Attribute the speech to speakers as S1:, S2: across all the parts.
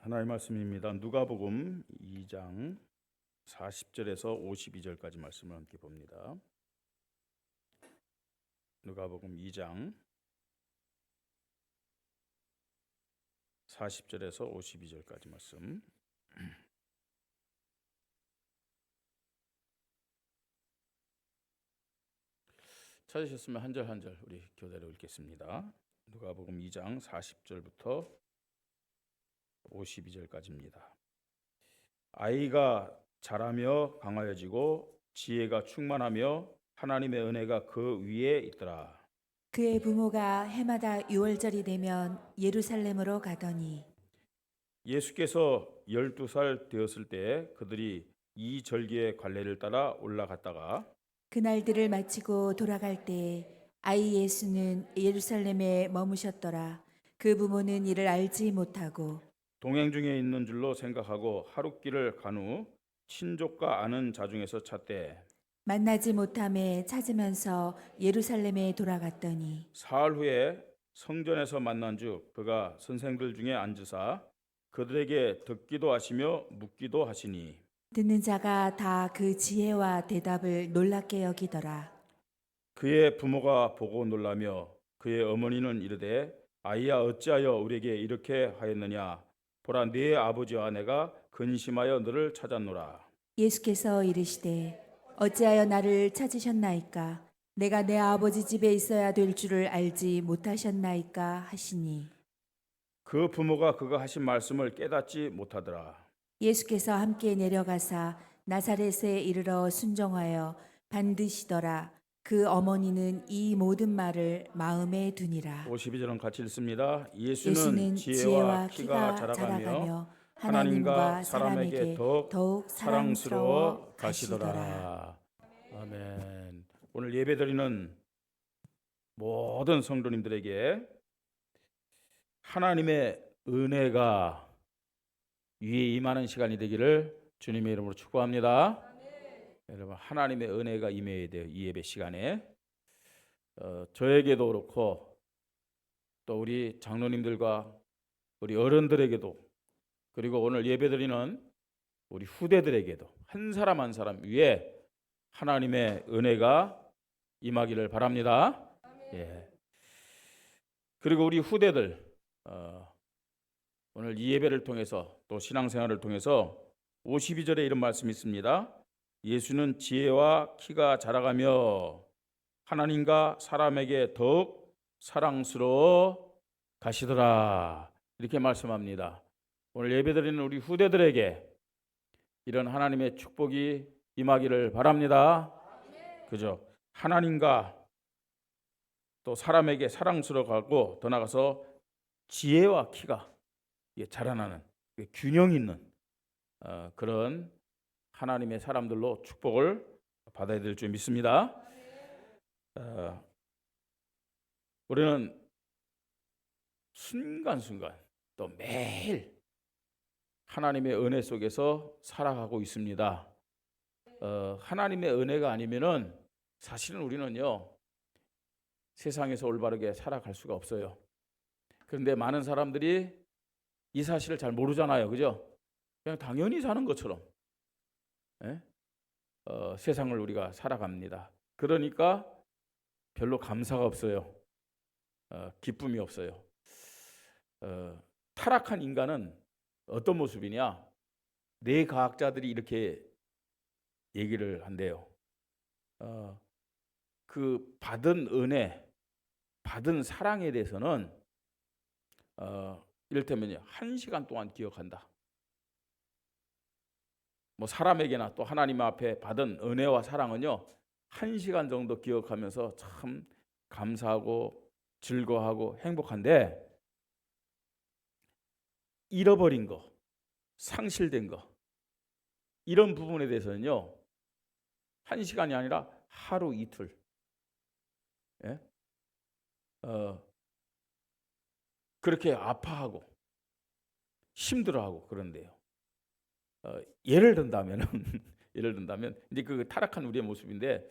S1: 하나님의 말씀입니다. 누가복음 2장 40절에서 52절까지 말씀을 함께 봅니다. 누가복음 2장 40절에서 52절까지 말씀. 찾으셨으면 한 절 한 절 우리 교대로 읽겠습니다. 누가복음 2장 40절부터 52절까지입니다. 아이가 자라며 강하여지고 지혜가 충만하며 하나님의 은혜가 그 위에 있더라.
S2: 그의 부모가 해마다 유월절이 되면 예루살렘으로 가더니
S1: 예수께서 12살 되었을 때 그들이 이 절기의 관례를 따라 올라갔다가
S2: 그날들을 마치고 돌아갈 때 아이 예수는 예루살렘에 머무셨더라. 그 부모는 이를 알지 못하고
S1: 동행 중에 있는 줄로 생각하고 하룻길을 간 후 친족과 아는 자 중에서 찾되
S2: 만나지 못함에 찾으면서 예루살렘에 돌아갔더니
S1: 사흘 후에 성전에서 만난 즉 그가 선생들 중에 앉으사 그들에게 듣기도 하시며 묻기도 하시니
S2: 듣는 자가 다 그 지혜와 대답을 놀랍게 여기더라.
S1: 그의 부모가 보고 놀라며 그의 어머니는 이르되 아이야 어찌하여 우리에게 이렇게 하였느냐 보라 네 아버지와 내가 근심하여 너를 찾았노라.
S2: 예수께서 이르시되 어찌하여 나를 찾으셨나이까? 내가 내 아버지 집에 있어야 될 줄을 알지 못하셨나이까 하시니
S1: 그 부모가 그가 하신 말씀을 깨닫지 못하더라.
S2: 예수께서 함께 내려가사 나사렛에 이르러 순종하여 반드시더라. 그 어머니는 이 모든 말을 마음에 두니라.
S1: 52절은 같이 읽습니다. 예수는
S2: 예수는
S1: 지혜와
S2: 지혜와
S1: 키가
S2: 키가
S1: 자라가며
S2: 자라가며
S1: 하나님과
S2: 하나님과
S1: 사람에게
S2: 사람에게 더욱
S1: 사랑스러워
S2: 사랑스러워 가시더라.
S1: 가시더라. 아멘. 오늘 예배드리는 모든 성도님들에게 하나님의 은혜가 위에 임하는 시간이 되기를 주님의 이름으로 축복합니다. 여러분 하나님의 은혜가 임해야 돼요. 이 예배 시간에 저에게도 그렇고 또 우리 장로님들과 우리 어른들에게도 그리고 오늘 예배드리는 우리 후대들에게도 한 사람 한 사람 위에 하나님의 은혜가 임하기를 바랍니다. 예. 그리고 우리 후대들 오늘 이 예배를 통해서 또 신앙생활을 통해서 52절에 이런 말씀이 있습니다. 예수는 지혜와 키가 자라가며 하나님과 사람에게 더욱 사랑스러워 가시더라. 이렇게 말씀합니다. 오늘 예배드리는 우리 후대들에게 이런 하나님의 축복이 임하기를 바랍니다. 그죠? 하나님과 또 사람에게 사랑스러워 가고 더 나아가서 지혜와 키가 자라나는 균형 있는 그런 하나님의 사람들로 축복을 받아야 될 줄 믿습니다. 우리는 순간순간 또 매일 하나님의 은혜 속에서 살아가고 있습니다. 하나님의 은혜가 아니면은 사실은 우리는요 세상에서 올바르게 살아갈 수가 없어요. 그런데 많은 사람들이 이 사실을 잘 모르잖아요, 그죠? 그냥 당연히 사는 것처럼 세상을 우리가 살아갑니다. 그러니까 별로 감사가 없어요. 기쁨이 없어요. 타락한 인간은 어떤 모습이냐? 뇌과학자들이 이렇게 얘기를 한대요. 그 받은 은혜, 받은 사랑에 대해서는 이를테면 1시간 동안 기억한다. 뭐 사람에게나 또 하나님 앞에 받은 은혜와 사랑은요 1시간 정도 기억하면서 참 감사하고 즐거워하고 행복한데 잃어버린 거, 상실된 거 이런 부분에 대해서는요 1시간이 아니라 하루 이틀 그렇게 아파하고 힘들어하고 그런데요. 예를 든다면은 예를 든다면 이제 그 타락한 우리의 모습인데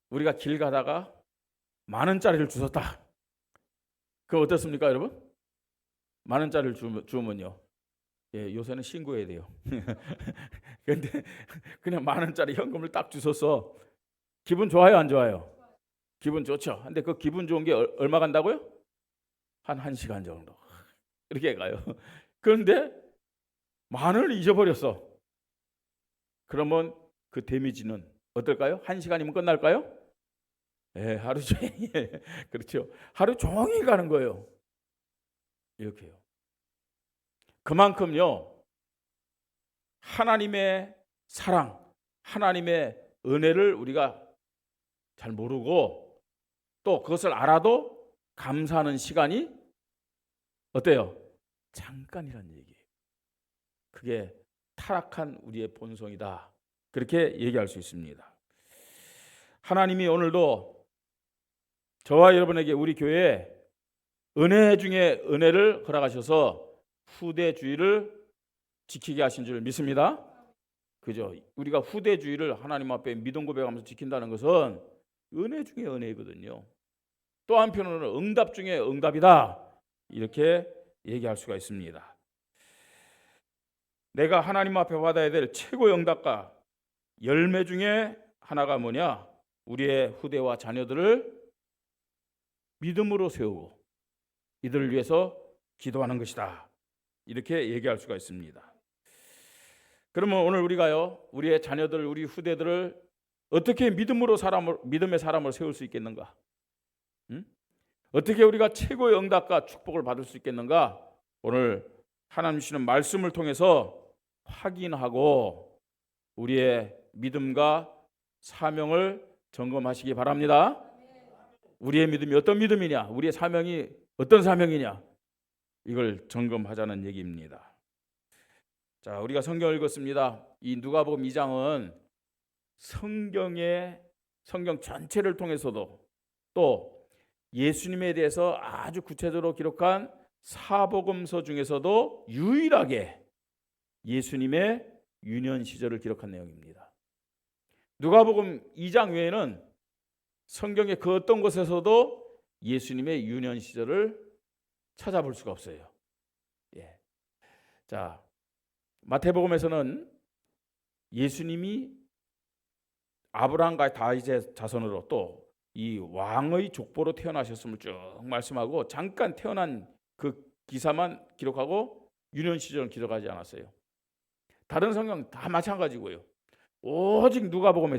S1: 우리가 길 가다가 10,000원짜리를 주웠다. 그거 어떻습니까, 여러분? 10,000원짜리를 주면요 예, 요새는 신고해야 돼요. 근데 그냥 10,000원짜리 현금을 딱 주셔서 기분 좋아요, 안 좋아요? 기분 좋죠. 근데 그 기분 좋은 게 얼마 간다고요? 한 1시간 정도. 이렇게 가요. 그런데 10,000원을 잊어버렸어. 그러면 그 데미지는 어떨까요? 1시간이면 끝날까요? 예, 하루 종일. 그렇죠. 하루 종일 가는 거예요. 이렇게요. 그만큼요, 하나님의 사랑, 하나님의 은혜를 우리가 잘 모르고 또 그것을 알아도 감사하는 시간이 어때요? 잠깐이란 얘기예요. 그게 타락한 우리의 본성이다. 그렇게 얘기할 수 있습니다. 하나님이 오늘도 저와 여러분에게 우리 교회에 은혜 중에 은혜를 허락하셔서 후대주의를 지키게 하신 줄 믿습니다. 그죠? 우리가 후대주의를 하나님 앞에 믿음 고백하면서 지킨다는 것은 은혜 중에 은혜거든요. 또 한편으로는 응답 중에 응답이다. 이렇게 얘기할 수가 있습니다. 내가 하나님 앞에 받아야 될 최고의 응답과 열매 중에 하나가 뭐냐? 우리의 후대와 자녀들을 믿음으로 세우고 이들을 위해서 기도하는 것이다. 이렇게 얘기할 수가 있습니다. 그러면 오늘 우리가요, 우리의 자녀들, 우리 후대들을 어떻게 믿음의 사람을 세울 수 있겠는가? 어떻게 우리가 최고의 응답과 축복을 받을 수 있겠는가? 오늘 하나님 주시는 말씀을 통해서 확인하고 우리의 믿음과 사명을 점검하시기 바랍니다. 우리의 믿음이 어떤 믿음이냐? 우리의 사명이 어떤 사명이냐? 이걸 점검하자는 얘기입니다. 자, 우리가 성경을 읽었습니다. 이 누가복음 2장은 성경 전체를 통해서도 또 예수님에 대해서 아주 구체적으로 기록한 사복음서 중에서도 유일하게 예수님의 유년 시절을 기록한 내용입니다. 누가복음 2장 외에는 성경의 그 어떤 곳에서도 예수님의 유년 시절을 찾아볼 수가 없어요. 예. 자, 마태복음에서는 예수님이 아브라함과 다윗의 자손으로 또 이 왕의 족보로 태어나셨음을 쭉 말씀하고 잠깐 태어난 그 기사만 기록하고 유년 시절은 기록하지 않았어요. 다른 성경 다 마찬가지고요. 오직 누가복음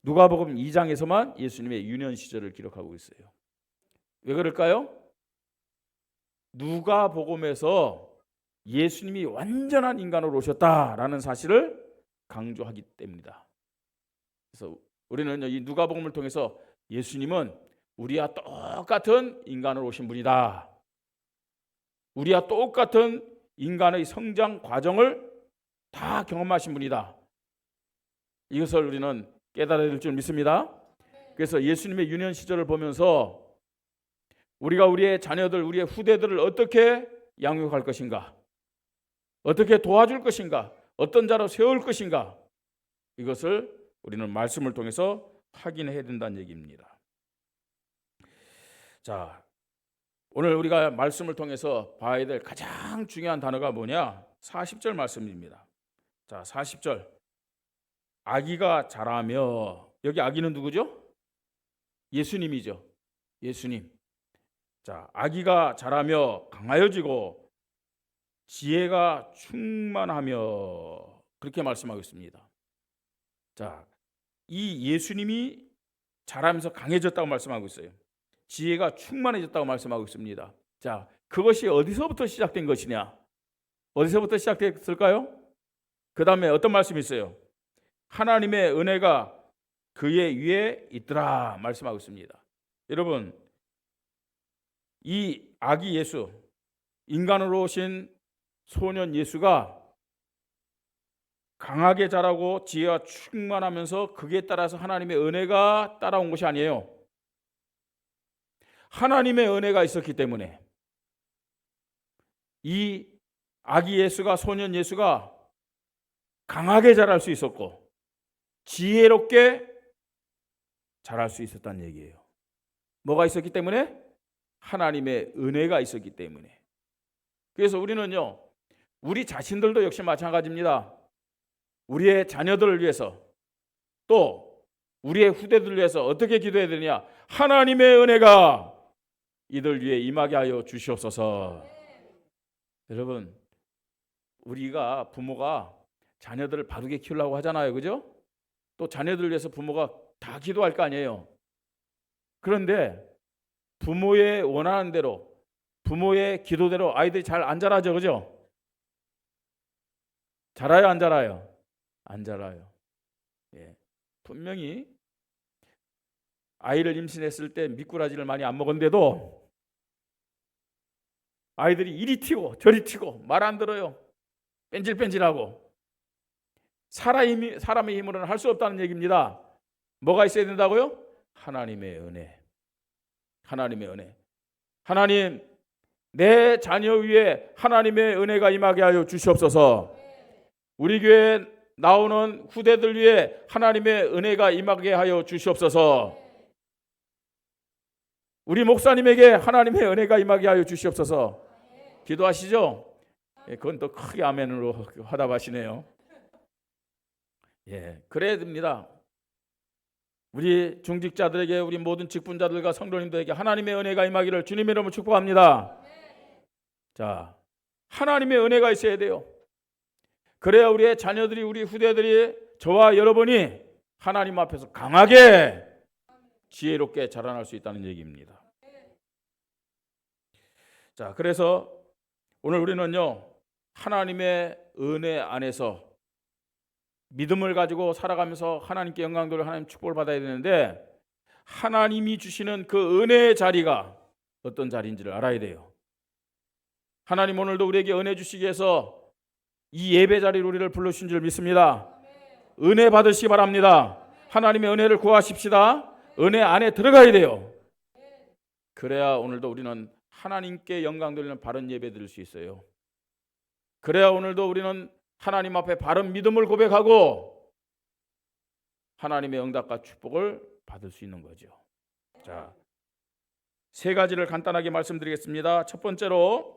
S1: 2장에서만 예수님의 유년 시절을 기록하고 있어요. 왜 그럴까요? 누가복음에서 예수님이 완전한 인간으로 오셨다라는 사실을 강조하기 때문이다. 그래서 우리는 이 누가복음을 통해서 예수님은 우리와 똑같은 인간으로 오신 분이다. 우리와 똑같은 인간의 성장 과정을 다 경험하신 분이다. 이것을 우리는 깨달아야 될 줄 믿습니다. 그래서 예수님의 유년 시절을 보면서 우리가 우리의 자녀들, 우리의 후대들을 어떻게 양육할 것인가, 어떻게 도와줄 것인가, 어떤 자로 세울 것인가, 이것을 우리는 말씀을 통해서 확인해야 된다는 얘기입니다. 자, 오늘 우리가 말씀을 통해서 봐야 될 가장 중요한 단어가 뭐냐? 40절 말씀입니다. 자, 40절. 아기가 자라며, 여기 아기는 누구죠? 예수님이죠. 예수님. 자, 아기가 자라며 강하여지고 지혜가 충만하며, 그렇게 말씀하고 있습니다. 자, 이 예수님이 자라면서 강해졌다고 말씀하고 있어요. 지혜가 충만해졌다고 말씀하고 있습니다. 자, 그것이 어디서부터 시작된 것이냐? 어디서부터 시작됐을까요? 그 다음에 어떤 말씀이 있어요? 하나님의 은혜가 그의 위에 있더라 말씀하고 있습니다. 여러분, 이 아기 예수, 인간으로 오신 소년 예수가 강하게 자라고 지혜가 충만하면서 그에 따라서 하나님의 은혜가 따라온 것이 아니에요. 하나님의 은혜가 있었기 때문에 이 아기 예수가, 소년 예수가 강하게 자랄 수 있었고 지혜롭게 자랄 수 있었다는 얘기예요. 뭐가 있었기 때문에? 하나님의 은혜가 있었기 때문에. 그래서 우리는요, 우리 자신들도 역시 마찬가지입니다. 우리의 자녀들을 위해서 또 우리의 후대들을 위해서 어떻게 기도해야 되느냐? 하나님의 은혜가 이들 위해 임하게 하여 주시옵소서. 여러분, 우리가 부모가 자녀들을 바르게 키우려고 하잖아요, 그죠? 또 자녀들을 위해서 부모가 다 기도할 거 아니에요. 그런데 부모의 원하는 대로, 부모의 기도대로 아이들이 잘 안 자라죠, 그죠? 자라요, 안 자라요? 안 자라요. 예. 분명히 아이를 임신했을 때 미꾸라지를 많이 안 먹었는데도 아이들이 이리 튀고 저리 튀고 말 안 들어요. 뺀질뺀질하고. 사람의 힘으로는 할 수 없다는 얘기입니다. 뭐가 있어야 된다고요? 하나님의 은혜. 하나님의 은혜. 하나님, 내 자녀 위에 하나님의 은혜가 임하게 하여 주시옵소서. 우리 교회에 나오는 후대들 위해 하나님의 은혜가 임하게 하여 주시옵소서. 우리 목사님에게 하나님의 은혜가 임하게 하여 주시옵소서. 기도하시죠? 예, 그건 또 크게 아멘으로 화답하시네요. 예, 그래야 됩니다. 우리 중직자들에게, 우리 모든 직분자들과 성도님들에게 하나님의 은혜가 임하기를 주님의 이름으로 축복합니다. 자, 하나님의 은혜가 있어야 돼요. 그래야 우리의 자녀들이, 우리 후대들이, 저와 여러분이 하나님 앞에서 강하게 지혜롭게 자라날 수 있다는 얘기입니다. 자, 그래서 오늘 우리는요, 하나님의 은혜 안에서 믿음을 가지고 살아가면서 하나님께 영광 돌려 하나님 축복을 받아야 되는데, 하나님이 주시는 그 은혜의 자리가 어떤 자리인지를 알아야 돼요. 하나님 오늘도 우리에게 은혜 주시기 위해서 이 예배 자리로 우리를 불러주신 줄 믿습니다. 은혜 받으시기 바랍니다. 하나님의 은혜를 구하십시다. 은혜 안에 들어가야 돼요. 그래야 오늘도 우리는 하나님께 영광 돌리는 바른 예배 드릴 수 있어요. 그래야 오늘도 우리는 하나님 앞에 바른 믿음을 고백하고 하나님의 응답과 축복을 받을 수 있는 거죠. 자, 세 가지를 간단하게 말씀드리겠습니다. 첫 번째로,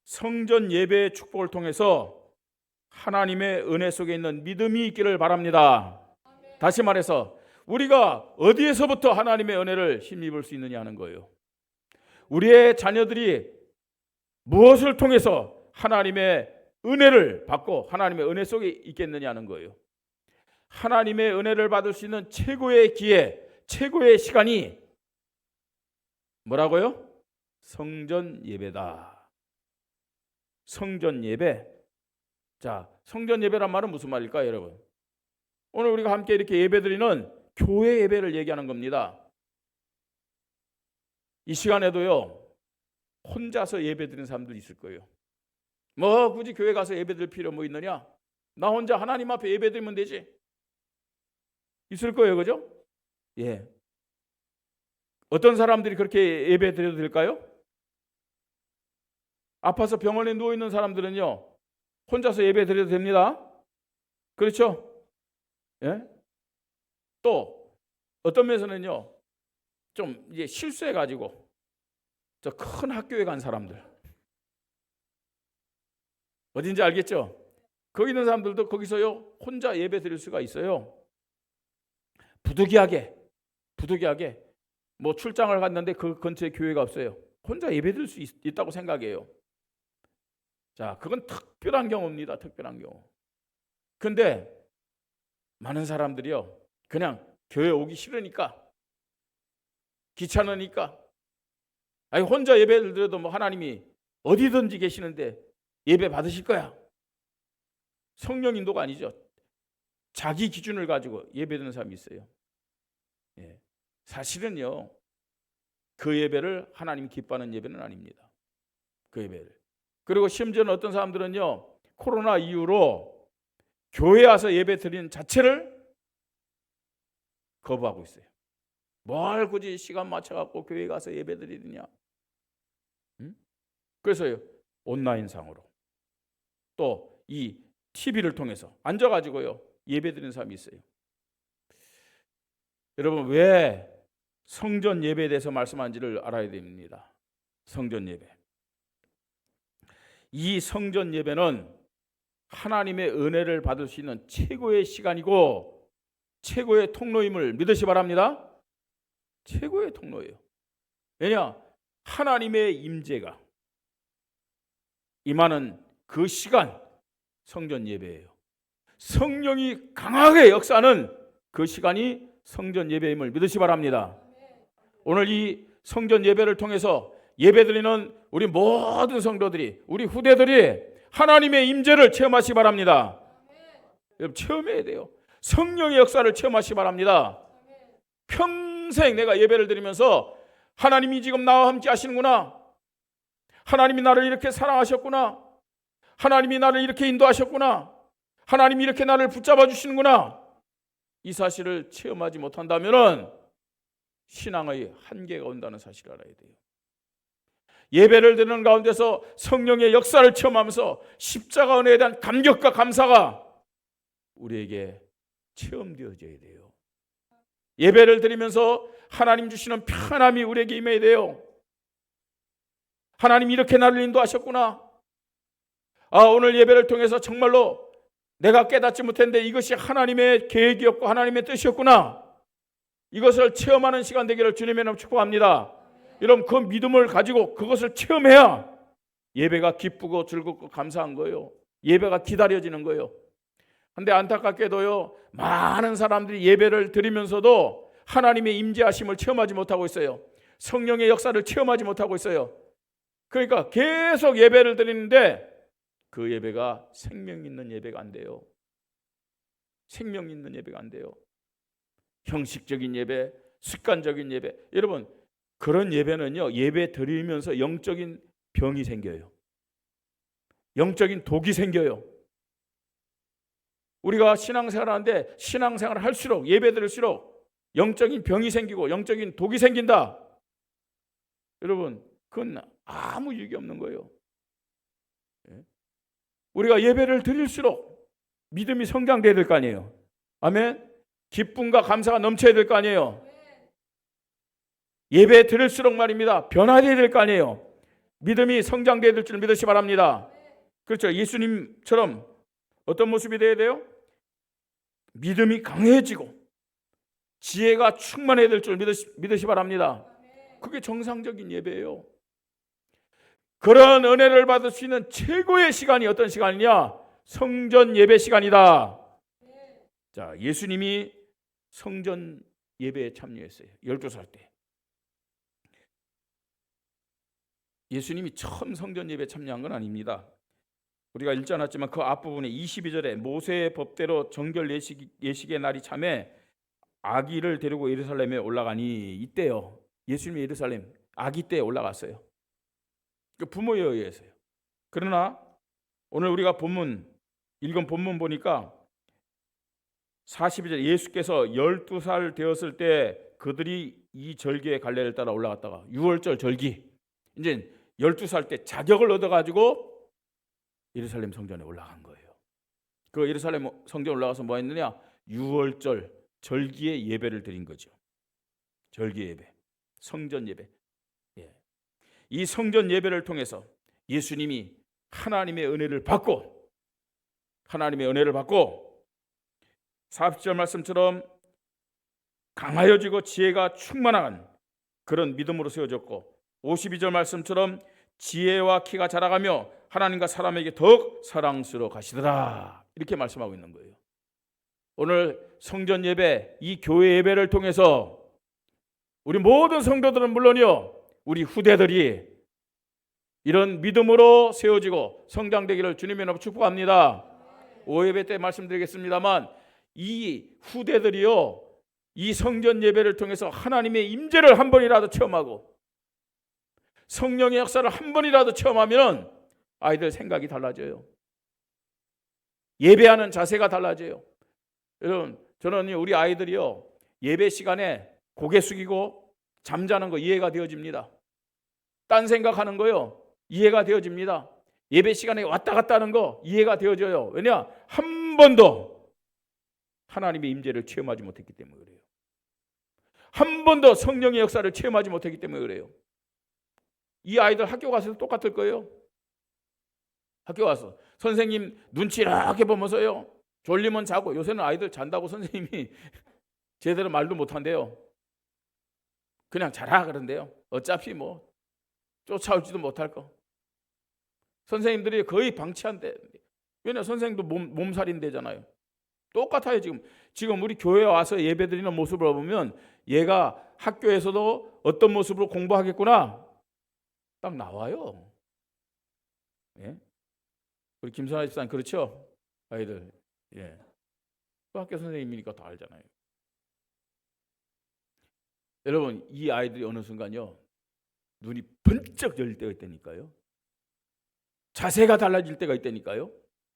S1: 성전 예배의 축복을 통해서 하나님의 은혜 속에 있는 믿음이 있기를 바랍니다. 다시 말해서 우리가 어디에서부터 하나님의 은혜를 힘입을 수 있느냐 하는 거예요. 우리의 자녀들이 무엇을 통해서 하나님의 은혜를 받고 하나님의 은혜 속에 있겠느냐 하는 거예요. 하나님의 은혜를 받을 수 있는 최고의 기회, 최고의 시간이 뭐라고요? 성전 예배다. 성전 예배. 자, 성전 예배란 말은 무슨 말일까요, 여러분? 오늘 우리가 함께 이렇게 예배드리는 교회 예배를 얘기하는 겁니다. 이 시간에도요, 혼자서 예배드리는 사람들 있을 거예요. 뭐 굳이 교회 가서 예배드릴 필요 뭐 있느냐? 나 혼자 하나님 앞에 예배드리면 되지. 있을 거예요, 그죠? 예. 어떤 사람들이 그렇게 예배드려도 될까요? 아파서 병원에 누워 있는 사람들은요, 혼자서 예배드려도 됩니다. 그렇죠? 예? 또 어떤 면에서는요, 좀 이제 실수해 가지고 저 큰 학교에 간 사람들, 어딘지 알겠죠? 거기 있는 사람들도 거기서요 혼자 예배 드릴 수가 있어요. 부득이하게 뭐 출장을 갔는데 그 근처에 교회가 없어요. 혼자 예배 드릴 수 있다고 생각해요. 자, 그건 특별한 경우입니다. 특별한 경우. 근데 많은 사람들이요, 그냥 교회 오기 싫으니까, 귀찮으니까, 아니 혼자 예배를 드려도 뭐 하나님이 어디든지 계시는데 예배 받으실 거야. 성령 인도가 아니죠. 자기 기준을 가지고 예배드리는 사람이 있어요. 예. 사실은요, 그 예배를 하나님 기뻐하는 예배는 아닙니다. 그 예배를. 그리고 심지어는 어떤 사람들은요, 코로나 이후로 교회 와서 예배 드리는 자체를 거부하고 있어요. 뭘 굳이 시간 맞춰갖고 교회 가서 예배 드리느냐. 그래서요, 온라인상으로 또 이 TV를 통해서 앉아가지고요 예배 드리는 사람이 있어요. 여러분, 왜 성전 예배에 대해서 말씀하는지를 알아야 됩니다. 성전 예배. 이 성전 예배는 하나님의 은혜를 받을 수 있는 최고의 시간이고 최고의 통로임을 믿으시 바랍니다. 최고의 통로예요. 왜냐? 하나님의 임재가 임하는 그 시간, 성전 예배예요. 성령이 강하게 역사하는 그 시간이 성전 예배임을 믿으시 바랍니다. 오늘 이 성전 예배를 통해서 예배드리는 우리 모든 성도들이, 우리 후대들이 하나님의 임재를 체험하시 바랍니다. 여러분 체험해야 돼요. 성령의 역사를 체험하시 바랍니다. 평생 내가 예배를 드리면서 하나님이 지금 나와 함께 하시는구나, 하나님이 나를 이렇게 사랑하셨구나, 하나님이 나를 이렇게 인도하셨구나, 하나님이 이렇게 나를 붙잡아 주시는구나, 이 사실을 체험하지 못한다면 신앙의 한계가 온다는 사실을 알아야 돼요. 예배를 드리는 가운데서 성령의 역사를 체험하면서 십자가 은혜에 대한 감격과 감사가 우리에게 체험되어져야 돼요. 예배를 드리면서 하나님 주시는 편안함이 우리에게 임해야 돼요. 하나님이 이렇게 나를 인도하셨구나. 오늘 예배를 통해서 정말로 내가 깨닫지 못했는데 이것이 하나님의 계획이었고 하나님의 뜻이었구나. 이것을 체험하는 시간 되기를 주님의 이름으로 축복합니다. 여러분 그 믿음을 가지고 그것을 체험해야 예배가 기쁘고 즐겁고 감사한 거예요. 예배가 기다려지는 거예요. 그런데 안타깝게도요, 많은 사람들이 예배를 드리면서도 하나님의 임재하심을 체험하지 못하고 있어요. 성령의 역사를 체험하지 못하고 있어요. 그러니까 계속 예배를 드리는데 그 예배가 생명 있는 예배가 안 돼요. 생명 있는 예배가 안 돼요. 형식적인 예배, 습관적인 예배. 여러분 그런 예배는요, 예배 드리면서 영적인 병이 생겨요. 영적인 독이 생겨요. 우리가 신앙생활을 하는데 신앙생활을 할수록, 예배 드릴수록 영적인 병이 생기고 영적인 독이 생긴다. 여러분 그건 아무 유익이 없는 거예요. 우리가 예배를 드릴수록 믿음이 성장돼야 될 거 아니에요. 아멘. 기쁨과 감사가 넘쳐야 될 거 아니에요. 예배 드릴수록 말입니다, 변화돼야 될 거 아니에요. 믿음이 성장돼야 될 줄 믿으시 바랍니다. 그렇죠. 예수님처럼 어떤 모습이 돼야 돼요? 믿음이 강해지고 지혜가 충만해야 될 줄 믿으시 바랍니다. 그게 정상적인 예배예요. 그런 은혜를 받을 수 있는 최고의 시간이 어떤 시간이냐? 성전 예배 시간이다. 자, 예수님이 성전 예배에 참여했어요. 12살 때. 예수님이 처음 성전 예배에 참여한 건 아닙니다. 우리가 읽지 않았지만 그 앞부분에 22절에 모세의 법대로 정결 예식의 날이 참에 아기를 데리고 예루살렘에 올라가니, 이때요. 예수님이 예루살렘 아기 때에 올라갔어요. 그 부모에 의해서요. 그러나 오늘 우리가 읽은 본문 보니까 42절, 예수께서 12살 되었을 때 그들이 이 절기의 갈래를 따라 올라갔다가 6월절 절기, 이제 12살 때 자격을 얻어가지고 예루살렘 성전에 올라간 거예요. 그 예루살렘 성전에 올라가서 뭐 했느냐? 6월절 절기의 예배를 드린 거죠. 절기 예배, 성전 예배. 이 성전 예배를 통해서 예수님이 하나님의 은혜를 받고 40절 말씀처럼 강하여지고 지혜가 충만한 그런 믿음으로 세워졌고, 52절 말씀처럼 지혜와 키가 자라가며 하나님과 사람에게 더욱 사랑스러워 가시더라, 이렇게 말씀하고 있는 거예요. 오늘 성전 예배, 이 교회 예배를 통해서 우리 모든 성도들은 물론이요, 우리 후대들이 이런 믿음으로 세워지고 성장되기를 주님의 이름으로 축복합니다. 5예배 때 말씀드리겠습니다만 이 후대들이요, 이 성전 예배를 통해서 하나님의 임재를 한 번이라도 체험하고 성령의 역사를 한 번이라도 체험하면 아이들 생각이 달라져요. 예배하는 자세가 달라져요. 여러분, 저는 우리 아이들이요, 예배 시간에 고개 숙이고 잠자는 거 이해가 되어집니다. 딴 생각하는 거요, 이해가 되어집니다. 예배 시간에 왔다 갔다 하는 거 이해가 되어져요. 왜냐? 한 번도 하나님의 임재를 체험하지 못했기 때문에 그래요. 한 번도 성령의 역사를 체험하지 못했기 때문에 그래요. 이 아이들 학교 가서도 똑같을 거예요. 학교 와서 선생님 눈치 이렇게 보면서요. 졸리면 자고, 요새는 아이들 잔다고 선생님이 제대로 말도 못한대요. 그냥 자라 그런데요. 어차피 뭐 쫓아올지도 못할 거. 선생님들이 거의 방치한대. 왜냐, 선생님도 몸살인대잖아요. 똑같아요. 지금 우리 교회에 와서 예배드리는 모습을 보면 얘가 학교에서도 어떤 모습으로 공부하겠구나 딱 나와요. 예? 우리 김선아 집사님 그렇죠? 아이들. 예. 또 학교 선생님이니까 다 알잖아요. 여러분, 이 아이들이 어느 순간요 눈이 번쩍 열릴 때가 있다니까요. 자세가 달라질 때가 있다니까요.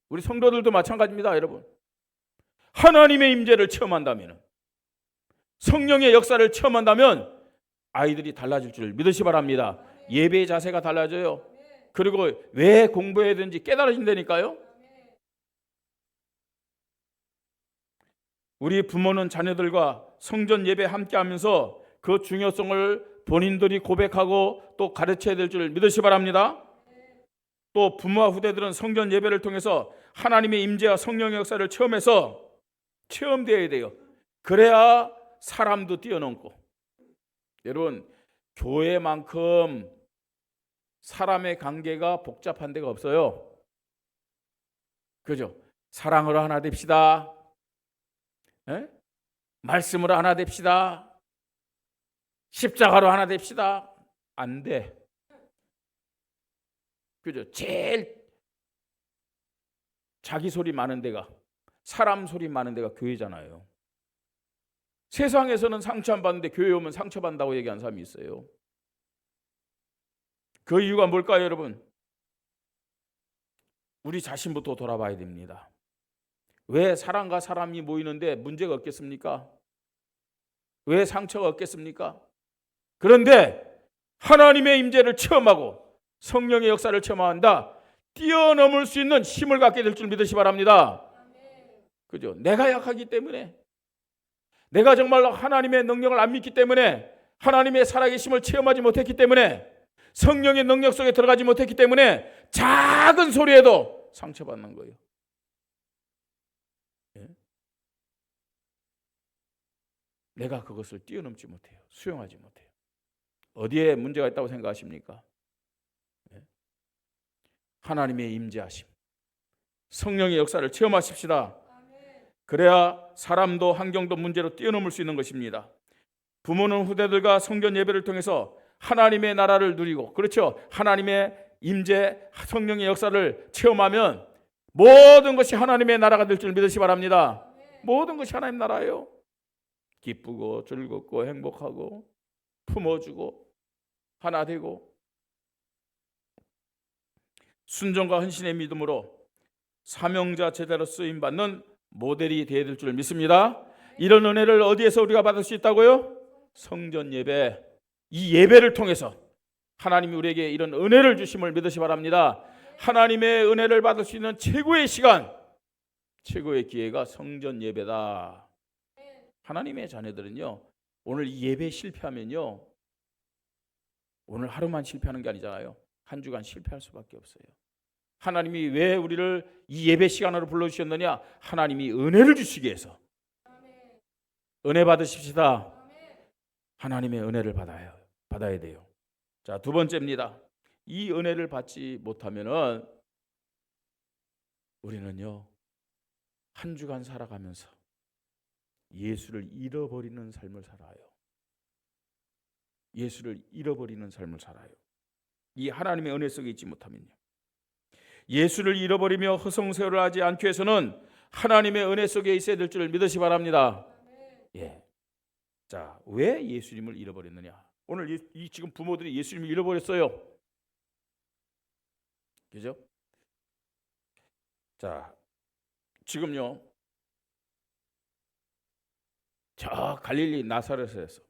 S1: 우리 성도들도 마찬가지입니다, 여러분. 하나님의 임재를 체험한다면, 성령의 역사를 체험한다면 아이들이 달라질 줄 믿으시 바랍니다. 예배의 자세가 달라져요. 그리고 왜 공부해야 되는지 깨달아진다니까요. 우리 부모는 자녀들과 성전 예배 함께 하면서 그 중요성을 본인들이 고백하고 또 가르쳐야 될 줄 믿으시 바랍니다. 또 부모와 후대들은 성전 예배를 통해서 하나님의 임재와 성령의 역사를 체험되어야 돼요. 그래야 사람도 뛰어넘고. 여러분, 교회만큼 사람의 관계가 복잡한 데가 없어요. 그죠? 사랑으로 하나 됩시다. 에? 말씀으로 하나 됩시다. 십자가로 하나 됩시다. 안 돼. 그죠? 제일 자기 소리 많은 데가, 사람 소리 많은 데가 교회잖아요. 세상에서는 상처 안 받는데 교회 오면 상처받는다고 얘기하는 사람이 있어요. 그 이유가 뭘까요, 여러분? 우리 자신부터 돌아봐야 됩니다. 왜 사람과 사람이 모이는데 문제가 없겠습니까? 왜 상처가 없겠습니까? 그런데 하나님의 임재를 체험하고 성령의 역사를 체험한다. 뛰어넘을 수 있는 힘을 갖게 될 줄 믿으시 바랍니다. 그죠? 내가 약하기 때문에, 내가 정말 하나님의 능력을 안 믿기 때문에, 하나님의 살아계심을 체험하지 못했기 때문에, 성령의 능력 속에 들어가지 못했기 때문에 작은 소리에도 상처받는 거예요. 예? 내가 그것을 뛰어넘지 못해요. 수용하지 못해요. 어디에 문제가 있다고 생각하십니까? 예? 하나님의 임재하심, 성령의 역사를 체험하십시다. 그래야 사람도 환경도 문제로 뛰어넘을 수 있는 것입니다. 부모는 후대들과 성전 예배를 통해서 하나님의 나라를 누리고, 그렇죠, 하나님의 임재, 성령의 역사를 체험하면 모든 것이 하나님의 나라가 될 줄 믿으시 바랍니다. 모든 것이 하나님 나라예요. 기쁘고 즐겁고 행복하고 품어주고 하나 되고, 순종과 헌신의 믿음으로 사명자 제자로 쓰임받는 모델이 되어야 될 줄 믿습니다. 이런 은혜를 어디에서 우리가 받을 수 있다고요? 성전 예배. 이 예배를 통해서 하나님이 우리에게 이런 은혜를 주심을 믿으시 바랍니다. 하나님의 은혜를 받을 수 있는 최고의 시간, 최고의 기회가 성전 예배다. 하나님의 자녀들은요, 오늘 이 예배에 실패하면요, 오늘 하루만 실패하는 게 아니잖아요. 한 주간 실패할 수밖에 없어요. 하나님이 왜 우리를 이 예배 시간으로 불러주셨느냐? 하나님이 은혜를 주시기 위해서. 은혜 받으십시다. 하나님의 은혜를 받아야 돼요. 자, 두 번째입니다. 이 은혜를 받지 못하면은 우리는요, 한 주간 살아가면서 예수를 잃어버리는 삶을 살아요. 예수를 잃어버리는 삶을 살아요. 이 하나님의 은혜 속에 있지 못하면요. 예수를 잃어버리며 허송세월을 하지 않기 위해서는 하나님의 은혜 속에 있어야 될 줄 믿으시 바랍니다. 예. 자, 왜 예수님을 잃어버렸느냐? 오늘 이 지금 부모들이 예수님을 잃어버렸어요. 그죠? 자, 지금요, 저 갈릴리 나사렛에서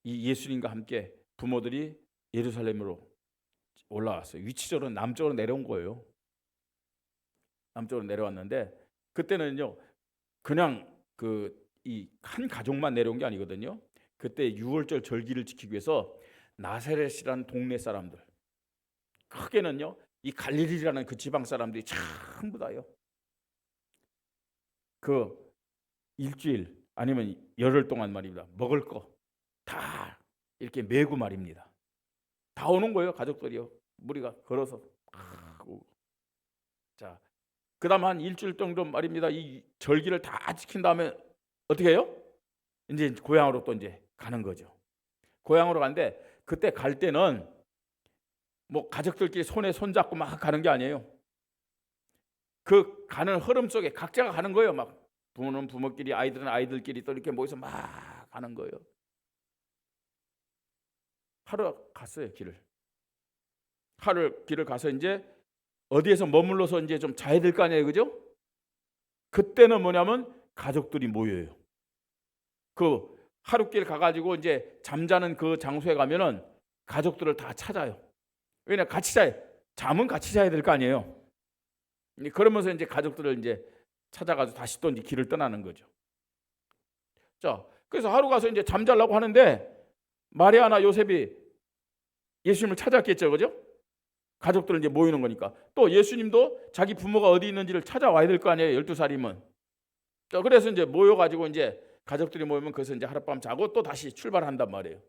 S1: 이 예수님과 함께 부모들이 예루살렘으로 올라왔어요. 위치적으로 남쪽으로 내려온 거예요. 남쪽으로 내려왔는데, 그때는요, 그냥 이 한 가족만 내려온 게 아니거든요. 그때 유월절 절기를 지키기 위해서 나사렛이라는 동네 사람들, 크게는요, 이 갈릴리라는 그 지방 사람들이 전부 다요, 그 일주일 아니면 열흘 동안 말입니다, 먹을 거 다 이렇게 메고 말입니다. 다 오는 거예요, 가족들이요. 무리가 걸어서. 자, 그다음 한 일주일 정도 말입니다. 이 절기를 다 지킨 다음에 어떻게 해요? 이제 고향으로 또 이제 가는 거죠. 고향으로 가는데 그때 갈 때는 뭐 가족들끼리 손에 손 잡고 막 가는 게 아니에요. 그 가는 흐름 속에 각자가 가는 거예요. 막 부모는 부모끼리, 아이들은 아이들끼리 또 이렇게 모여서 막 가는 거예요. 하루 갔어요, 길을. 하루 길을 가서 이제 어디에서 머물러서 이제 좀 자야 될 거 아니에요, 그죠? 그때는 뭐냐면 가족들이 모여요. 그 하루길 가가지고 이제 잠자는 그 장소에 가면은 가족들을 다 찾아요. 왜냐, 같이 자요. 잠은 같이 자야 될 거 아니에요. 그러면서 이제 가족들을 이제 찾아가지고 다시 또 이제 길을 떠나는 거죠. 자, 그래서 하루 가서 이제 잠자려고 하는데 마리아나 요셉이 예수님을 찾았겠죠, 그죠? 가족들은 이제 모이는 거니까. 또 예수님도 자기 부모가 어디 있는지를 찾아와야 될 거 아니에요, 12살이면. 그래서 이제 모여가지고 이제 가족들이 모이면 거기서 이제 하룻밤 자고 또 다시 출발한단 말이에요.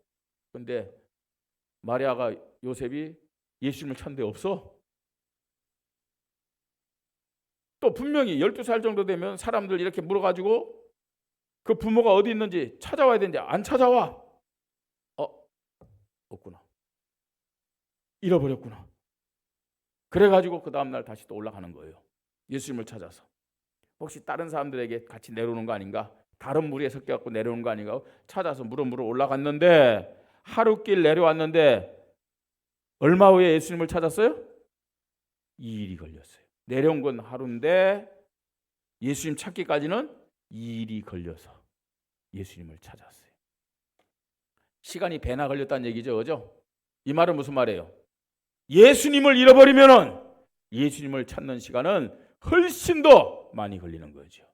S1: 근데 마리아가 요셉이 예수님을 찾는데 없어. 또 분명히 12살 정도 되면 사람들 이렇게 물어가지고 그 부모가 어디 있는지 찾아와야 되는데 안 찾아와. 없구나. 잃어버렸구나. 그래가지고 그 다음날 다시 또 올라가는 거예요. 예수님을 찾아서. 혹시 다른 사람들에게 같이 내려오는 거 아닌가? 다른 무리에 섞여갖고 내려오는 거 아닌가? 찾아서 물어 올라갔는데 하루길 내려왔는데 얼마 후에 예수님을 찾았어요? 2일이 걸렸어요. 내려온 건 하루인데 예수님 찾기까지는 2일이 걸려서 예수님을 찾았어요. 시간이 배나 걸렸다는 얘기죠, 그죠? 이 말은 무슨 말이에요? 예수님을 잃어버리면은 예수님을 찾는 시간은 훨씬 더 많이 걸리는 거죠.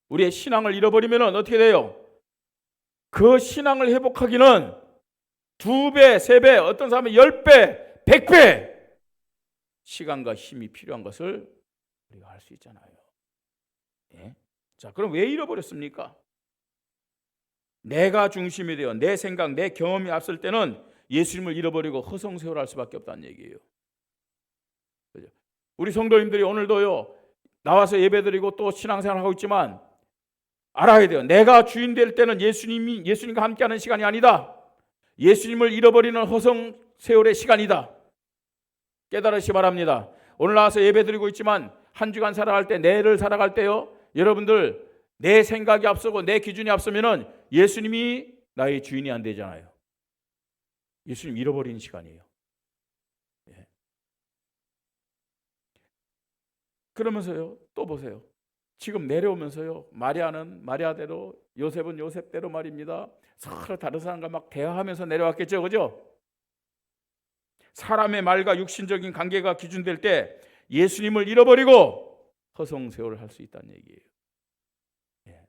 S1: 우리의 신앙을 잃어버리면은 어떻게 돼요? 그 신앙을 회복하기는 2배, 3배, 어떤 사람은 10배, 100배 시간과 힘이 필요한 것을 우리가 알 수 있잖아요. 예? 자, 그럼 왜 잃어버렸습니까? 내가 중심이 되어 내 생각, 내 경험이 앞설 때는 예수님을 잃어버리고 허송세월할 수밖에 없다는 얘기예요. 그죠? 우리 성도님들이 오늘도요, 나와서 예배드리고 또 신앙생활하고 있지만 알아야 돼요. 내가 주인 될 때는 예수님과 함께하는 시간이 아니다. 예수님을 잃어버리는 허송세월의 시간이다. 깨달으시 바랍니다. 오늘 나와서 예배드리고 있지만 한 주간 살아갈 때, 내일을 살아갈 때요, 여러분들 내 생각이 앞서고 내 기준이 앞서면은 예수님이 나의 주인이 안 되잖아요. 예수님 잃어버리는 시간이에요. 예. 그러면서요, 또 보세요. 지금 내려오면서요, 마리아는 마리아대로, 요셉은 요셉대로 말입니다. 서로 다른 사람과 막 대화하면서 내려왔겠죠, 그죠? 사람의 말과 육신적인 관계가 기준될 때 예수님을 잃어버리고 허송세월을 할 수 있다는 얘기예요. 예.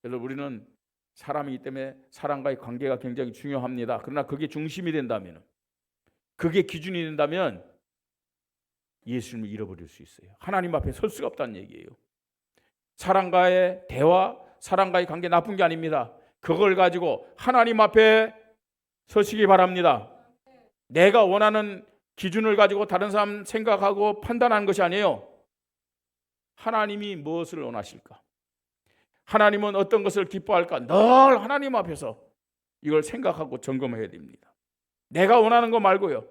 S1: 그래서 우리는 사람이기 때문에 사람과의 관계가 굉장히 중요합니다. 그러나 그게 중심이 된다면, 그게 기준이 된다면 예수님을 잃어버릴 수 있어요. 하나님 앞에 설 수가 없다는 얘기예요. 사람과의 대화, 사람과의 관계 나쁜 게 아닙니다. 그걸 가지고 하나님 앞에 서시기 바랍니다. 내가 원하는 기준을 가지고 다른 사람 생각하고 판단하는 것이 아니에요. 하나님이 무엇을 원하실까? 하나님은 어떤 것을 기뻐할까? 늘 하나님 앞에서 이걸 생각하고 점검해야 됩니다. 내가 원하는 거 말고요,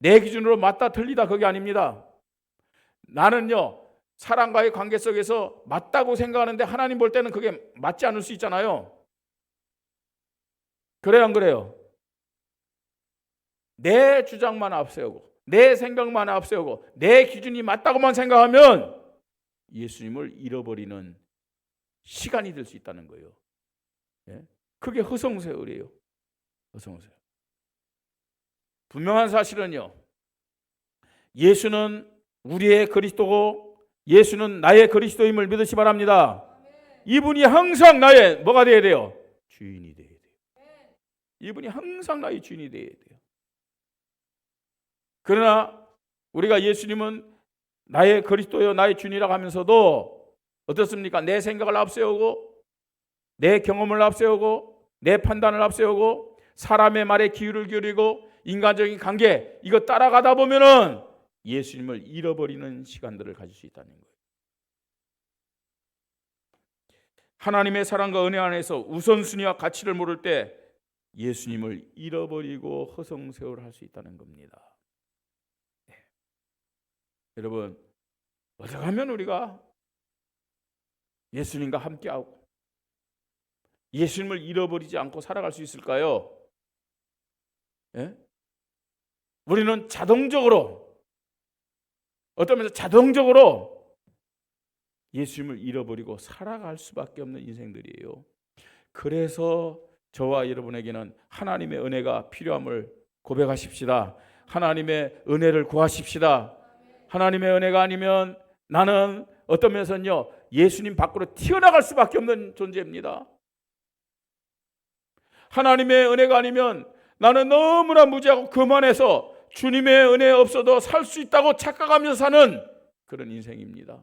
S1: 내 기준으로 맞다 틀리다 그게 아닙니다. 나는요, 사람과의 관계 속에서 맞다고 생각하는데 하나님 볼 때는 그게 맞지 않을 수 있잖아요. 그래요, 안 그래요? 내 주장만 앞세우고 내 생각만 앞세우고 내 기준이 맞다고만 생각하면 예수님을 잃어버리는 시간이 될 수 있다는 거예요. 예? 그게 허송세월이에요. 허송세월. 분명한 사실은요, 예수는 우리의 그리스도고 예수는 나의 그리스도임을 믿으시 바랍니다. 이분이 항상 나의 뭐가 되어야 돼요? 주인이 되어야 돼요. 이분이 항상 나의 주인이 되어야 돼요. 그러나 우리가 예수님은 나의 그리스도여 나의 주니라 하면서도 어떻습니까? 내 생각을 앞세우고 내 경험을 앞세우고 내 판단을 앞세우고 사람의 말에 귀를 기울이고 인간적인 관계 이거 따라가다 보면은 예수님을 잃어버리는 시간들을 가질 수 있다는 거예요. 하나님의 사랑과 은혜 안에서 우선순위와 가치를 모를 때 예수님을 잃어버리고 허송세월을 할 수 있다는 겁니다. 네. 여러분, 어떻게 하면 우리가 예수님과 함께하고 예수님을 잃어버리지 않고 살아갈 수 있을까요? 예? 우리는 자동적으로 어떤 면에서 자동적으로 예수님을 잃어버리고 살아갈 수밖에 없는 인생들이에요. 그래서 저와 여러분에게는 하나님의 은혜가 필요함을 고백하십시다. 하나님의 은혜를 구하십시다. 하나님의 은혜가 아니면 나는 어떤 면에서는요 예수님 밖으로 튀어나갈 수밖에 없는 존재입니다. 하나님의 은혜가 아니면 나는 너무나 무지하고 거만해서 주님의 은혜 없어도 살 수 있다고 착각하면서 사는 그런 인생입니다.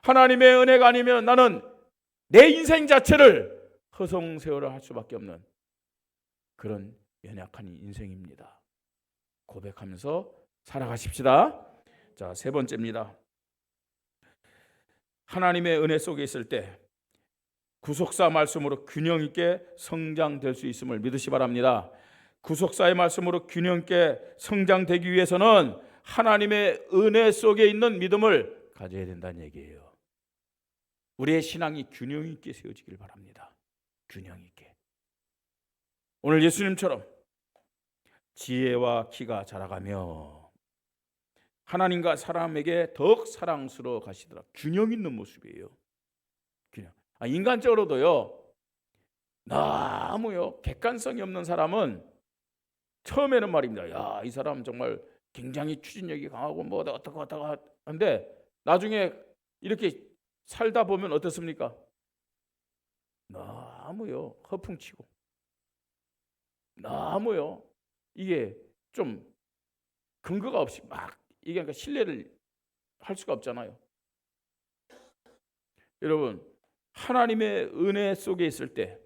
S1: 하나님의 은혜가 아니면 나는 내 인생 자체를 허송세월을 할 수밖에 없는 그런 연약한 인생입니다. 고백하면서 살아가십시다. 자, 세 번째입니다. 하나님의 은혜 속에 있을 때 구속사 말씀으로 균형 있게 성장될 수 있음을 믿으시 바랍니다. 구속사의 말씀으로 균형 있게 성장되기 위해서는 하나님의 은혜 속에 있는 믿음을 가져야 된다는 얘기예요. 우리의 신앙이 균형 있게 세워지길 바랍니다. 균형 있게. 오늘 예수님처럼 지혜와 키가 자라가며 하나님과 사람에게 더욱 사랑스러워 가시더라. 균형 있는 모습이에요. 균형. 인간적으로도요. 너무요 객관성이 없는 사람은 처음에는 말입니다. 야, 이 사람 정말 굉장히 추진력이 강하고 뭐 어떡하고 한데 나중에 이렇게 살다 보면 어떻습니까? 너무요 허풍치고 너무요 이게 좀 근거가 없이 막 이게 그러니까 신뢰를 할 수가 없잖아요. 여러분, 하나님의 은혜 속에 있을 때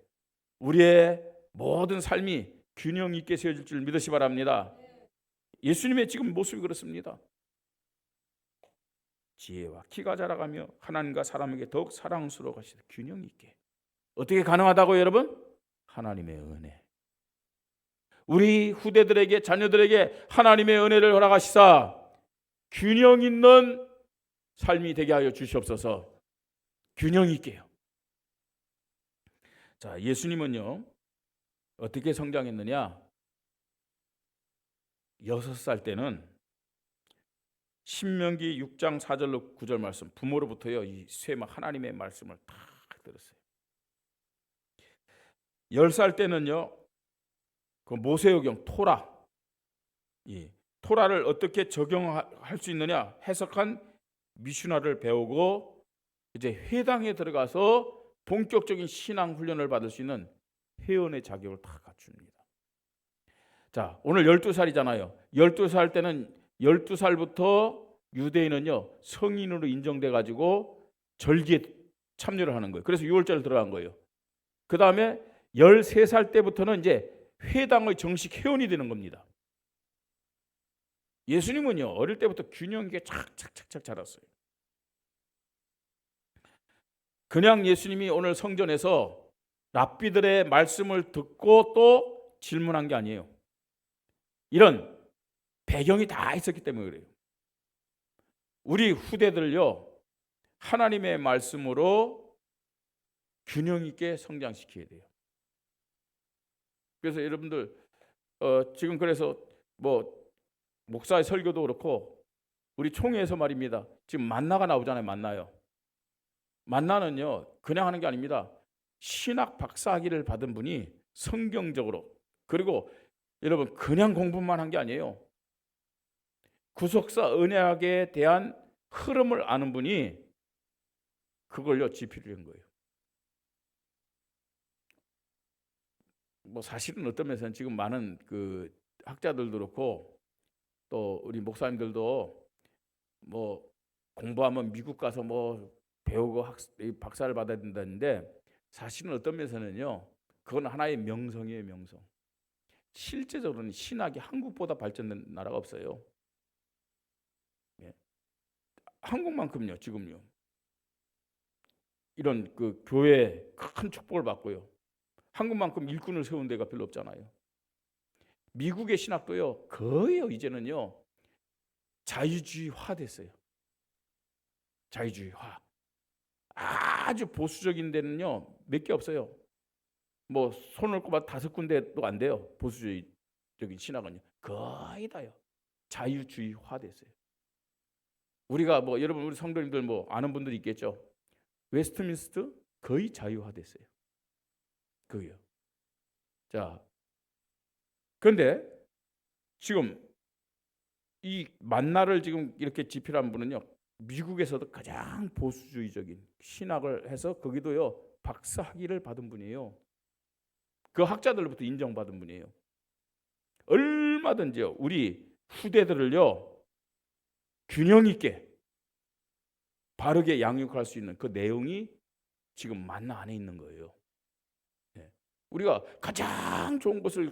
S1: 우리의 모든 삶이 균형 있게 세워질 줄 믿으시 바랍니다. 예수님의 지금 모습이 그렇습니다. 지혜와 키가 자라가며 하나님과 사람에게 더욱 사랑스러워 가시다. 균형 있게. 어떻게 가능하다고 여러분? 하나님의 은혜. 우리 후대들에게 자녀들에게 하나님의 은혜를 허락하시사 균형 있는 삶이 되게 하여 주시옵소서. 균형 있게요. 자, 예수님은요 어떻게 성장했느냐? 6살 때는 신명기 6장 4절로 9절 말씀 부모로부터요 이 쇠마 하나님의 말씀을 다 들었어요. 10살 때는요 그 모세오경 토라 이 토라를 어떻게 적용할 수 있느냐 해석한 미슈나를 배우고 이제 회당에 들어가서 본격적인 신앙 훈련을 받을 수 있는 회원의 자격을 다 갖춥니다. 자, 오늘 12살이잖아요. 12살 때는 12살부터 유대인은요 성인으로 인정돼 가지고 절기에 참여를 하는 거예요. 그래서 6월절 들어간 거예요. 그 다음에 13살 때부터는 이제 회당의 정식 회원이 되는 겁니다. 예수님은요 어릴 때부터 균형 있게 착착착착 자랐어요. 그냥 예수님이 오늘 성전에서 랍비들의 말씀을 듣고 또 질문한 게 아니에요. 이런 배경이 다 있었기 때문에 그래요. 우리 후대들요 하나님의 말씀으로 균형 있게 성장시켜야 돼요. 그래서 여러분들 지금 그래서 뭐 목사의 설교도 그렇고 우리 총회에서 말입니다. 지금 만나가 나오잖아요. 만나는요 그냥 하는 게 아닙니다. 신학 박사학위를 받은 분이 성경적으로 그리고 여러분 그냥 공부만 한 게 아니에요. 구속사 은혜학에 대한 흐름을 아는 분이 그걸요 지필을 한 거예요. 뭐 사실은 어떤 면에서는 지금 많은 그 학자들도 그렇고 또 우리 목사님들도 뭐 공부하면 미국 가서 뭐 배우고 박사를 받아야 된다는데 사실은 어떤 면에서는요, 그건 하나의 명성이에요, 명성. 실제적으로는 신학이 한국보다 발전된 나라가 없어요. 예. 한국만큼요, 지금요. 이런 그 교회 큰 축복을 받고요. 한국만큼 일꾼을 세운 데가 별로 없잖아요. 미국의 신학도요, 거의요 이제는요 자유주의화 됐어요. 자유주의화. 아주 보수적인 데는요 몇 개 없어요. 뭐 손을 꼽아 5군데도 안 돼요. 보수적인 신학은요 거의 다요 자유주의화 됐어요. 우리가 뭐 여러분 우리 성도님들 뭐 아는 분들이 있겠죠. 웨스트민스터 거의 자유화 됐어요. 그요. 자, 그런데 지금 이 만나를 지금 이렇게 집필한 분은요 미국에서도 가장 보수주의적인 신학을 해서 거기도요 박사 학위를 받은 분이에요. 그 학자들로부터 인정받은 분이에요. 얼마든지요 우리 후대들을요 균형 있게 바르게 양육할 수 있는 그 내용이 지금 만나 안에 있는 거예요. 네. 우리가 가장 좋은 것을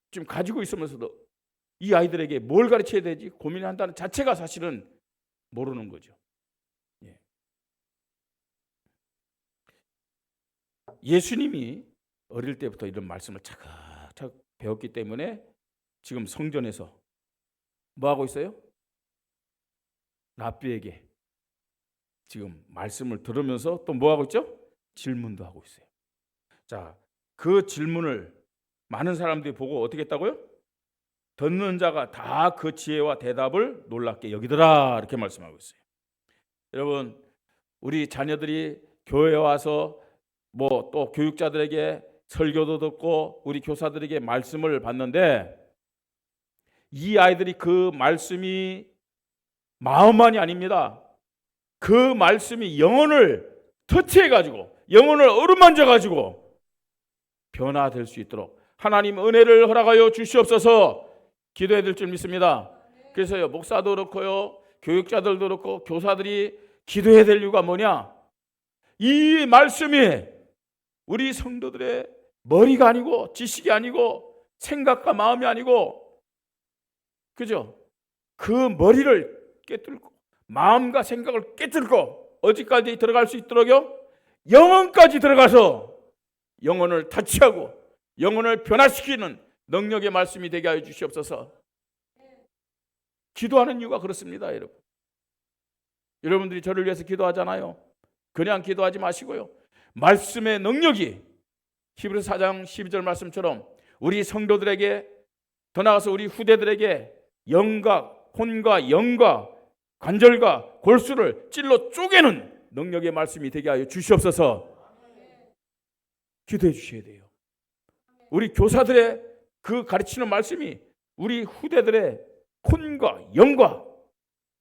S1: 지금 가지고 있으면서도 이 아이들에게 뭘 가르쳐야 되지 고민한다는 자체가 사실은 모르는 거죠. 예. 예수님이 어릴 때부터 이런 말씀을 차근차근 배웠기 때문에 지금 성전에서 뭐 하고 있어요? 랍비에게 지금 말씀을 들으면서 또 뭐 하고 있죠? 질문도 하고 있어요. 자, 그 질문을 많은 사람들이 보고 어떻게 했다고요? 듣는 자가 다 그 지혜와 대답을 놀랍게 여기더라 이렇게 말씀하고 있어요. 여러분 우리 자녀들이 교회에 와서 뭐 또 교육자들에게 설교도 듣고 우리 교사들에게 말씀을 받는데 이 아이들이 그 말씀이 마음만이 아닙니다. 그 말씀이 영혼을 터치해가지고 영혼을 어루만져가지고 변화될 수 있도록 하나님 은혜를 허락하여 주시옵소서 기도해야 될 줄 믿습니다. 그래서요 목사도 그렇고요 교육자들도 그렇고 교사들이 기도해야 될 이유가 뭐냐? 이 말씀이 우리 성도들의 머리가 아니고 지식이 아니고 생각과 마음이 아니고 그죠? 그 머리를 깨뚫고 마음과 생각을 깨뚫고 어디까지 들어갈 수 있도록요? 영혼까지 들어가서 영혼을 타치하고 영혼을 변화시키는 능력의 말씀이 되게 하여 주시옵소서. 기도하는 이유가 그렇습니다, 여러분. 여러분들이 저를 위해서 기도하잖아요. 그냥 기도하지 마시고요. 말씀의 능력이 히브리서 4장 12절 말씀처럼 우리 성도들에게 더 나아가서 우리 후대들에게 영과 혼과 영과 관절과 골수를 찔러 쪼개는 능력의 말씀이 되게 하여 주시옵소서. 기도해 주셔야 돼요. 우리 교사들의 그 가르치는 말씀이 우리 후대들의 혼과 영과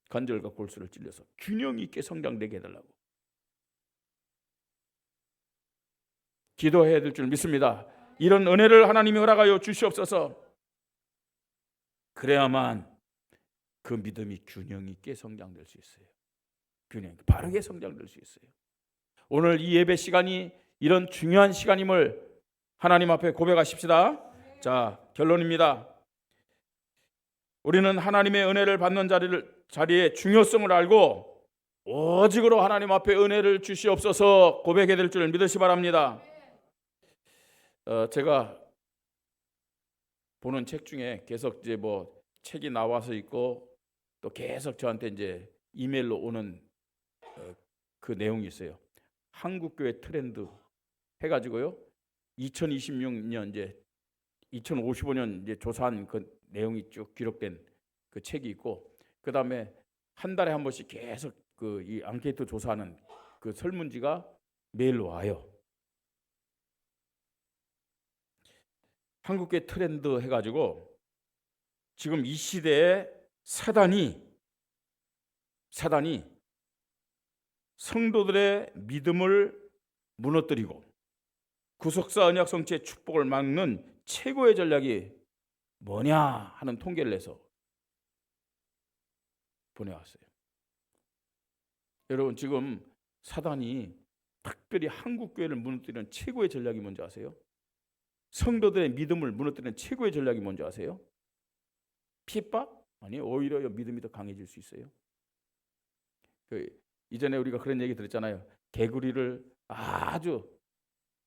S1: 관절과 골수를 찔러서 균형 있게 성장되게 해달라고 기도해야 될 줄 믿습니다. 이런 은혜를 하나님이 허락하여 주시옵소서. 그래야만 그 믿음이 균형 있게 성장될 수 있어요. 균형 있게 바르게 성장될 수 있어요. 오늘 이 예배 시간이 이런 중요한 시간임을 하나님 앞에 고백하십시다. 자, 결론입니다. 우리는 하나님의 은혜를 받는 자리의 중요성을 알고 오직으로 하나님 앞에 은혜를 주시옵소서 고백해야 될 줄 믿으시 바랍니다. 제가 보는 책 중에 계속 이제 뭐 책이 나와서 있고 또 계속 저한테 이제 이메일로 오는 그 내용이 있어요. 한국교회 트렌드 해가지고요. 2026년 이제 2055년 이제 조사한 그 내용이 쭉 기록된 그 책이 있고 그 다음에 한 달에 한 번씩 계속 그 이 앙케이트 조사하는 그 설문지가 메일로 와요. 한국교회 트렌드 해가지고 지금 이 시대에 사단이 성도들의 믿음을 무너뜨리고 구속사 언약 성취의 축복을 막는 최고의 전략이 뭐냐 하는 통계를 내서 보내왔어요. 여러분, 지금 사단이 특별히 한국 교회를 무너뜨리는 최고의 전략이 뭔지 아세요? 성도들의 믿음을 무너뜨리는 최고의 전략이 뭔지 아세요? 핍박? 아니, 오히려 믿음이 더 강해질 수 있어요. 이전에 우리가 그런 얘기 들었잖아요. 개구리를 아주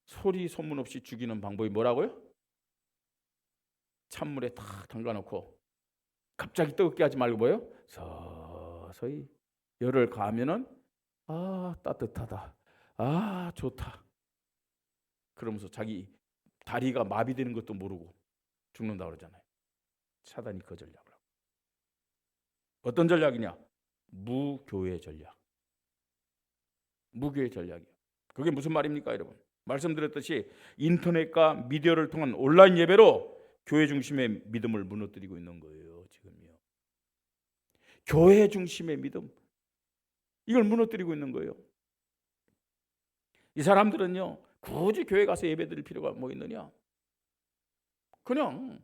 S1: 소리 소문 없이 죽이는 방법이 뭐라고요? 찬물에 탁 담가놓고 갑자기 뜨겁게 하지 말고 뭐요? 서서히 열을 가하면은 따뜻하다, 좋다, 그러면서 자기 다리가 마비되는 것도 모르고 죽는다 그러잖아요. 사단이 그 전략을 하고. 어떤 전략이냐? 무교회 전략. 무교회 전략이에요. 그게 무슨 말입니까, 여러분? 말씀드렸듯이 인터넷과 미디어를 통한 온라인 예배로 교회 중심의 믿음을 무너뜨리고 있는 거예요. 지금요. 교회 중심의 믿음, 이걸 무너뜨리고 있는 거예요. 이 사람들은요, 굳이 교회 가서 예배 드릴 필요가 뭐 있느냐? 그냥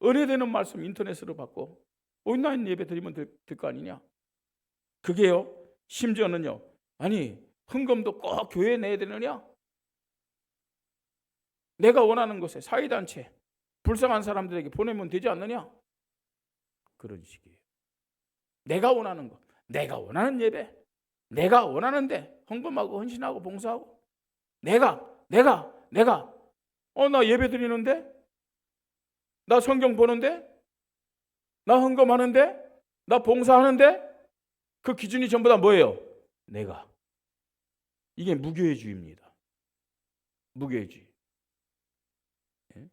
S1: 은혜되는 말씀 인터넷으로 받고 온라인 예배 드리면 될 거 아니냐? 그게요, 심지어는요, 아니 헌금도 꼭 교회에 내야 되느냐? 내가 원하는 곳에 사회단체, 불쌍한 사람들에게 보내면 되지 않느냐? 그런 식이에요. 내가 원하는 것, 내가 원하는 예배, 내가 원하는데 헌금하고 헌신하고 봉사하고, 내가 나 예배 드리는데, 나 성경 보는데, 나 헌금하는데, 나 봉사하는데, 그 기준이 전부 다 뭐예요? 내가. 이게 무교회주의입니다. 무교회주의. 예?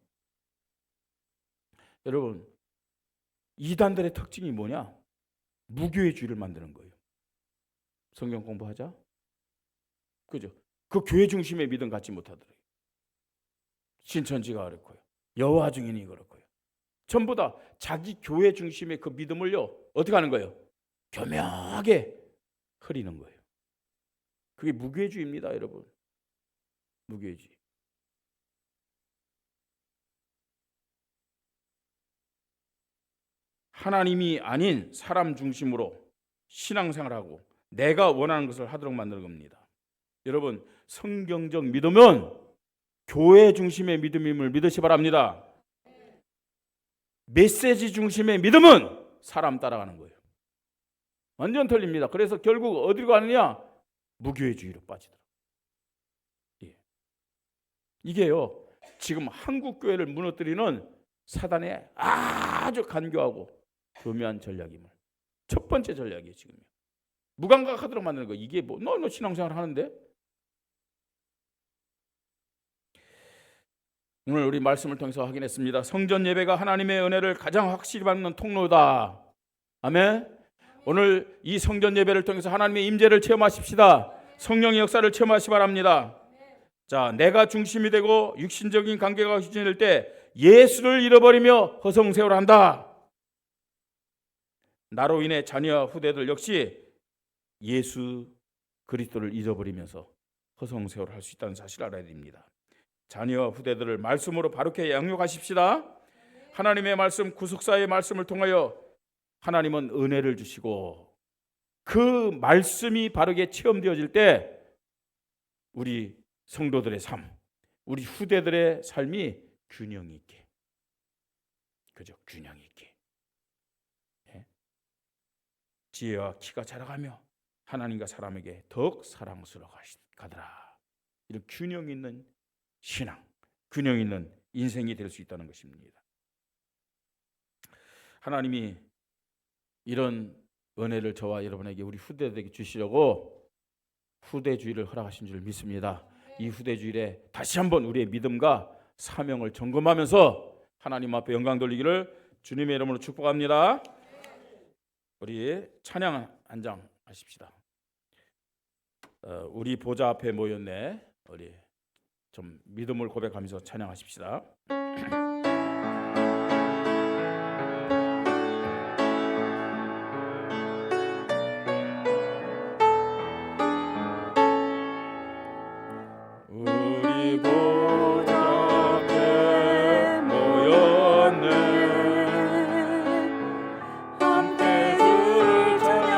S1: 여러분, 이단들의 특징이 뭐냐? 무교회주의를 만드는 거예요. 성경 공부하자. 그죠? 그 교회 중심의 믿음 갖지 못하더래요. 신천지가 그렇고요, 여호와 증인이 그렇고요. 전부 다 자기 교회 중심의 그 믿음을요, 어떻게 하는 거예요? 교묘하게 흐리는 거예요. 그게 무교회주의입니다, 여러분. 무교회주의. 하나님이 아닌 사람 중심으로 신앙생활하고 내가 원하는 것을 하도록 만드는 겁니다. 여러분, 성경적 믿음은 교회 중심의 믿음임을 믿으시 바랍니다. 메시지 중심의 믿음은 사람 따라가는 거예요. 완전 틀립니다. 그래서 결국 어디로 가느냐? 무교회주의로 빠지더라고요. 예. 이게요, 지금 한국 교회를 무너뜨리는 사단의 아주 간교하고 교묘한 전략임을, 첫 번째 전략이에요. 지금요, 무감각하도록 만드는 거. 이게 뭐 너 신앙생활 하는데? 오늘 우리 말씀을 통해서 확인했습니다. 성전 예배가 하나님의 은혜를 가장 확실히 받는 통로다. 아멘. 오늘 이 성전 예배를 통해서 하나님의 임재를 체험하십시다. 성령의 역사를 체험하시기 바랍니다. 자, 내가 중심이 되고 육신적인 관계가 휘진일 때 예수를 잃어버리며 허송세월을 한다. 나로 인해 자녀와 후대들 역시 예수 그리스도를 잊어버리면서 허송세월을 할 수 있다는 사실을 알아야 됩니다. 자녀와 후대들을 말씀으로 바르게 양육하십시다. 하나님의 말씀, 구속사의 말씀을 통하여 하나님은 은혜를 주시고, 그 말씀이 바르게 체험되어질 때 우리 성도들의 삶, 우리 후대들의 삶이 균형 있게, 그죠? 균형 있게, 예? 지혜와 키가 자라가며 하나님과 사람에게 더욱 사랑스러워 가더라. 이런 균형 있는 신앙, 균형 있는 인생이 될 수 있다는 것입니다. 하나님이 이런 은혜를 저와 여러분에게, 우리 후대들에게 주시려고 후대주의를 허락하신 줄 믿습니다. 이 후대주의에 다시 한번 우리의 믿음과 사명을 점검하면서 하나님 앞에 영광 돌리기를 주님의 이름으로 축복합니다. 우리 찬양 한 장 하십시다. 우리 보좌 앞에 모였네. 우리 좀 믿음을 고백하면서 찬양하십시다. 우리 보좌 앞에 모였네. 함께 주를 찬양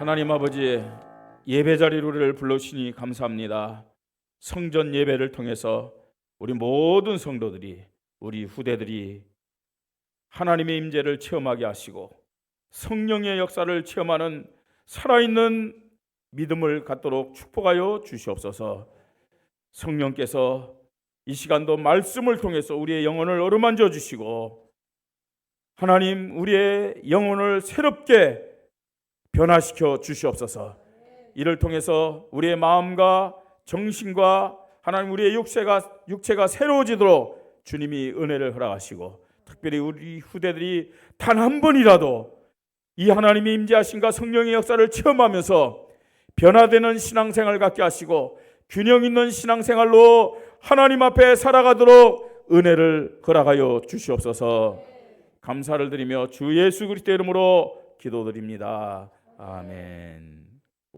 S1: 하나님 아버지, 예배 자리로 우리를 불러주시니 감사합니다. 성전 예배를 통해서 우리 모든 성도들이, 우리 후대들이 하나님의 임재를 체험하게 하시고 성령의 역사를 체험하는 살아있는 믿음을 갖도록 축복하여 주시옵소서. 성령께서 이 시간도 말씀을 통해서 우리의 영혼을 어루만져 주시고 하나님, 우리의 영혼을 새롭게 변화시켜 주시옵소서. 이를 통해서 우리의 마음과 정신과 하나님, 우리의 육체가 새로워지도록 주님이 은혜를 허락하시고, 특별히 우리 후대들이 단 한 번이라도 이 하나님의 임재하심과 성령의 역사를 체험하면서 변화되는 신앙생활을 갖게 하시고 균형 있는 신앙생활로 하나님 앞에 살아가도록 은혜를 허락하여 주시옵소서. 감사를 드리며 주 예수 그리스도의 이름으로 기도드립니다. 아멘.